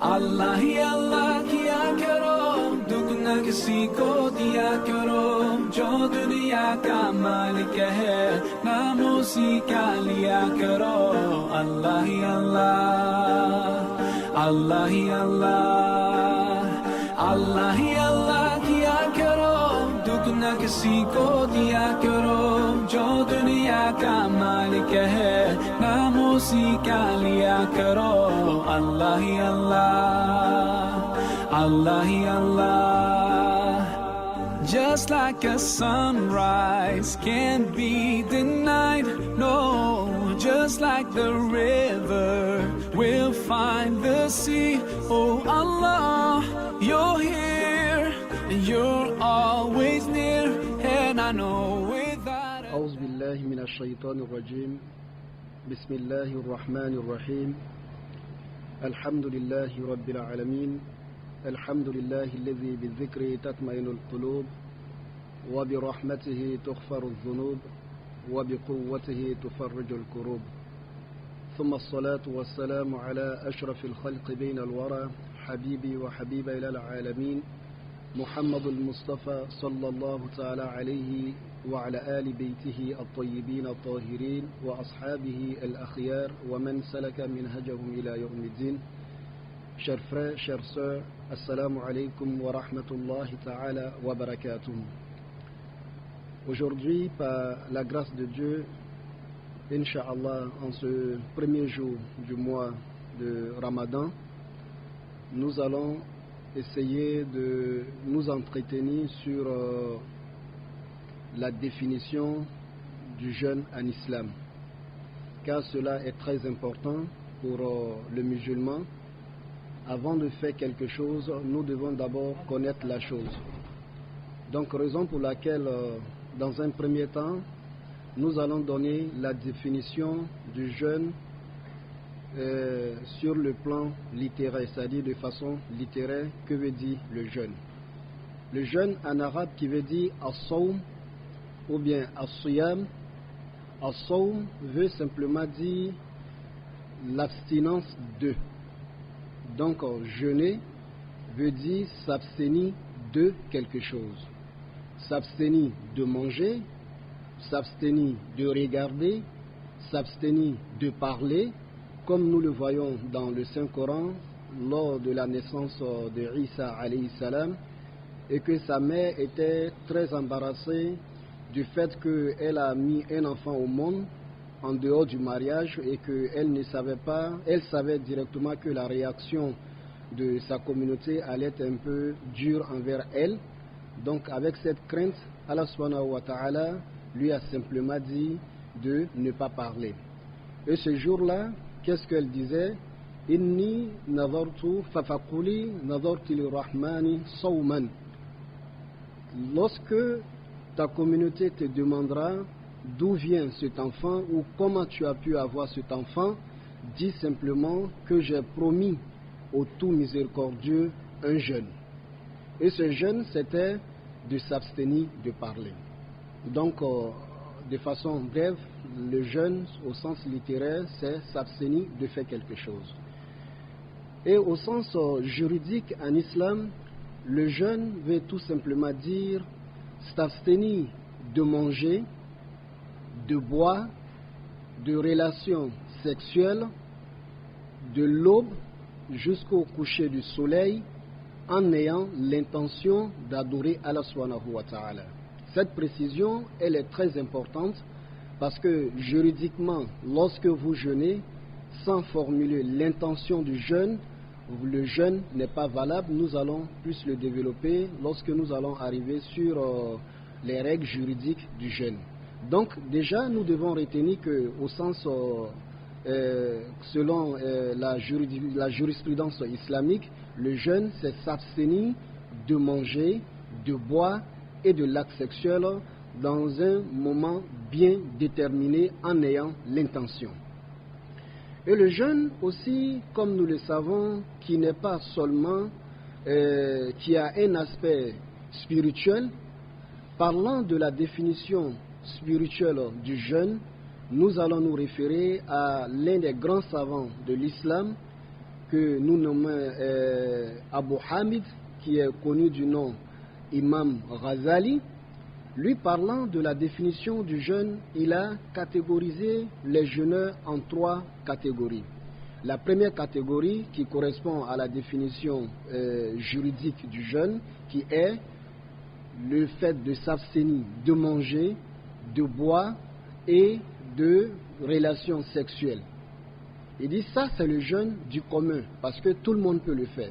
अल्लाह ही अल्लाह किया करो, दुख न किसी को दिया करो, जो दुनिया का मालिक है नाम उसी का लिया करो। अल्लाह ही अल्लाह, अल्लाह ही अल्लाह, अल्लाह ही अल्लाह किया करो, दुख न किसी को दिया करो, जो दुनिया का मालिक है नाम उसी का लिया करो। अल्लाह ही अल्लाह, अल्लाह ही अल्लाह। Just like a sunrise can't be denied, no, just like the river will find the sea. Oh Allah, you're here and you're always near, and I know without أعوذ بالله من الشيطان الرجيم. بسم الله الرحمن الرحيم. الحمد لله رب العالمين. الحمد لله الذي بالذكر تطمئن القلوب، وبرحمته تغفر الذنوب، وبقوته تفرج الكروب. ثم الصلاة والسلام على أشرف الخلق بين الورى، حبيبي وحبيب إلى العالمين، محمد المصطفى صلى الله تعالى عليه وعلى آل بيته الطيبين الطاهرين وأصحابه الأخيار ومن سلك منهجهم إلى يوم الدين. Chers frères, chères sœurs, assalamu alaikum wa rahmatullahi ta'ala wa barakatuh. Aujourd'hui, par la grâce de Dieu, Inch'Allah, en ce premier jour du mois de Ramadan, nous allons essayer de nous entretenir sur la définition du jeûne en islam, car cela est très important pour le musulman. Avant de faire quelque chose, nous devons d'abord connaître la chose. Donc, raison pour laquelle, dans un premier temps, nous allons donner la définition du jeûne sur le plan littéraire, c'est-à-dire de façon littéraire, que veut dire le jeûne. Le jeûne en arabe qui veut dire as-sawm ou bien as-siyam. As-sawm veut simplement dire l'abstinence de. Donc, jeûner veut dire s'abstenir de quelque chose. S'abstenir de manger, s'abstenir de regarder, s'abstenir de parler, comme nous le voyons dans le Saint-Coran lors de la naissance de Isa alayhi salam, et que sa mère était très embarrassée du fait qu'elle a mis un enfant au monde en dehors du mariage et qu'elle ne savait pas, elle savait directement que la réaction de sa communauté allait être un peu dure envers elle. Donc avec cette crainte, Allah subhanahu wa ta'ala lui a simplement dit de ne pas parler. Et ce jour-là, qu'est-ce qu'elle disait? Inni nadartu fafaquli nadartu lirrahmani sawman. Lorsque ta communauté te demandera d'où vient cet enfant ou comment tu as pu avoir cet enfant, dis simplement que j'ai promis au tout miséricordieux un jeûne. Et ce jeûne, c'était de s'abstenir de parler. Donc, de façon brève, le jeûne au sens littéraire, c'est s'abstenir de faire quelque chose. Et au sens juridique en islam, le jeûne veut tout simplement dire s'abstenir de manger, de boire, de relations sexuelles, de l'aube jusqu'au coucher du soleil, en ayant l'intention d'adorer Allah subhanahu wa ta'ala. Cette précision, elle est très importante parce que juridiquement, lorsque vous jeûnez, sans formuler l'intention du jeûne, le jeûne n'est pas valable. Nous allons plus le développer lorsque nous allons arriver sur les règles juridiques du jeûne. Donc déjà, nous devons retenir qu'au sens, selon la jurisprudence islamique, le jeûne, c'est s'abstenir de manger, de boire et de l'acte sexuel dans un moment bien déterminé en ayant l'intention. Et le jeûne aussi, comme nous le savons, qui n'est pas seulement, qui a un aspect spirituel. Parlant de la définition spirituelle du jeûne, nous allons nous référer à l'un des grands savants de l'islam, que nous nommons Abu Hamid, qui est connu du nom Imam Ghazali, lui parlant de la définition du jeûne, il a catégorisé les jeûneurs en 3 catégories. La première catégorie qui correspond à la définition juridique du jeûne, qui est le fait de s'abstenir de manger, de boire et de relations sexuelles. Il dit ça, c'est le jeûne du commun, parce que tout le monde peut le faire.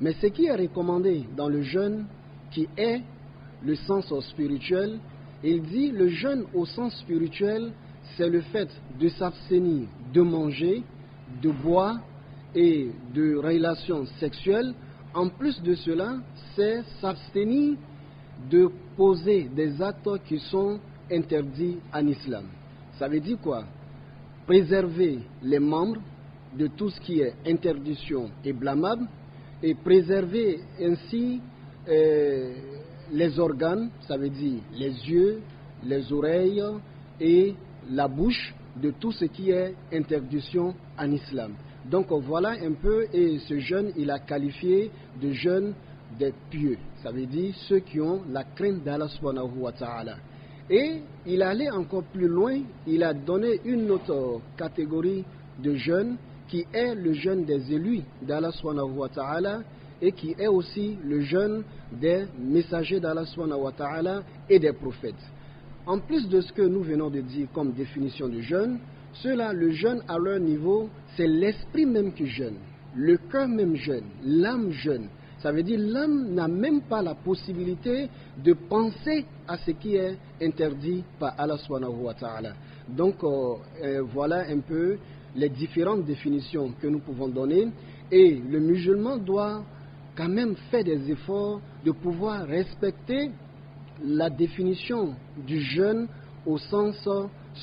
Mais ce qui est recommandé dans le jeûne, qui est le sens spirituel, il dit le jeûne au sens spirituel, c'est le fait de s'abstenir de manger, de boire et de relations sexuelles. En plus de cela, c'est s'abstenir de poser des actes qui sont interdits en islam. Ça veut dire quoi? Préserver les membres de tout ce qui est interdiction et blâmable, et préserver ainsi les organes, ça veut dire les yeux, les oreilles et la bouche, de tout ce qui est interdiction en islam. Donc voilà un peu, et ce jeûne, il a qualifié de jeûne des pieux, ça veut dire ceux qui ont la crainte d'Allah subhanahu wa ta'ala. Et il allait encore plus loin, il a donné une autre catégorie de jeûne qui est le jeûne des élus d'Allah subhanahu wa ta'ala et qui est aussi le jeûne des messagers d'Allah subhanahu wa ta'ala et des prophètes. En plus de ce que nous venons de dire comme définition du jeûne, ceux-là, le jeûne à leur niveau, c'est l'esprit même qui jeûne, le cœur même jeûne, l'âme jeûne. Ça veut dire l'âme n'a même pas la possibilité de penser à ce qui est interdit par Allah subhanahu wa ta'ala. Donc voilà un peu les différentes définitions que nous pouvons donner, et le musulman doit quand même faire des efforts de pouvoir respecter la définition du jeûne au sens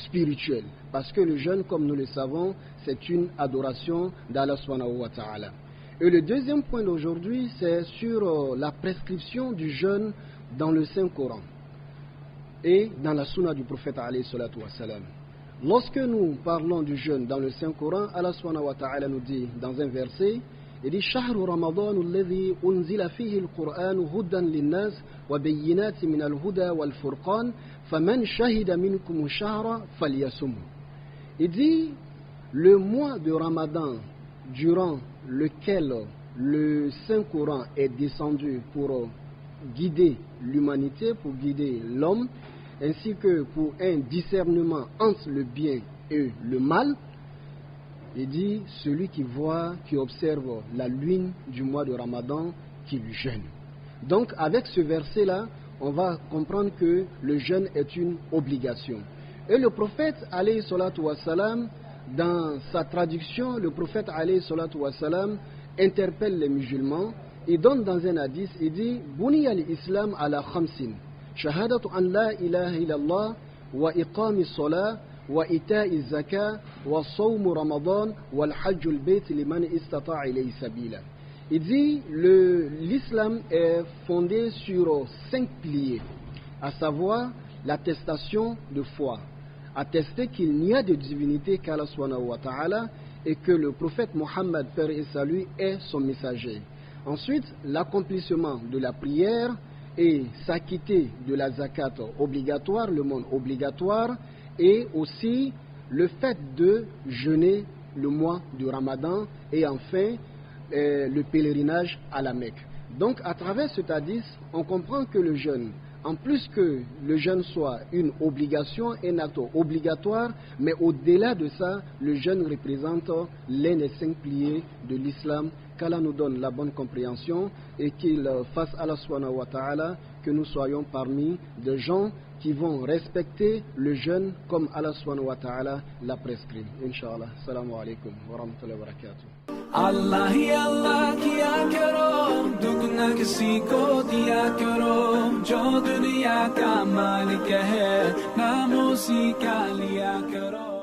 spirituel, parce que le jeûne, comme nous le savons, c'est une adoration d'Allah subhanahu wa ta'ala. Et le deuxième point d'aujourd'hui, c'est sur la prescription du jeûne dans le Saint-Coran et dans la sunna du prophète alayhi salatu wa salam. Lorsque nous parlons du jeûne dans le Saint-Coran, Allah subhanahu wa ta'ala nous dit dans un verset, il dit شهر رمضان الذي أنزل فيه القرآن هدى للناس وبينات من الهدى والفرقان فمن شهد منكم الشهر فليصمه. Il dit le mois de Ramadan durant lequel le Saint-Coran est descendu pour guider l'humanité, pour guider l'homme, ainsi que pour un discernement entre le bien et le mal. Il dit celui qui voit, qui observe la lune du mois de Ramadan, qui le jeûne. Donc avec ce verset-là, on va comprendre que le jeûne est une obligation. Et le prophète alayhi salatu wa salam, dans sa traduction, le prophète alayhi salatu wa salam interpelle les musulmans. Il donne dans un hadith, il dit Buniya al-Islam ala khamsin, shahadatu an la ilaha illallah wa iqami salat wa ita'i zakah wa sawm ramadan wal hajj al-bayt liman istata'a ilayhi sabila. Il dit l'islam est fondé sur 5 piliers, à savoir l'attestation de foi, attester qu'il n'y a de divinité qu'Allah subhanahu wa ta'ala et que le prophète Mohammed, paix et salut, est son messager. Ensuite, l'accomplissement de la prière et s'acquitter de la zakat obligatoire, le monde obligatoire, et aussi le fait de jeûner le mois du Ramadan et enfin le pèlerinage à la Mecque. Donc à travers cet hadith, on comprend que le jeûne, en plus que le jeûne soit une obligation, un acte obligatoire, mais au-delà de ça, le jeûne représente l'un des 5 piliers de l'islam. Qu'Allah nous donne la bonne compréhension et qu'il fasse Allah subhanahu wa ta'ala que nous soyons parmi des gens qui vont respecter le jeûne comme Allah subhanahu wa ta'ala l'a prescrit. Inch'Allah. Assalamu alaikum wa rahmatullahi wa barakatuh. अल्लाह ही अल्लाह किया करो, दुख न किसी को दिया करो, जो दुनिया का मालिक है नाम उसी का लिया करो.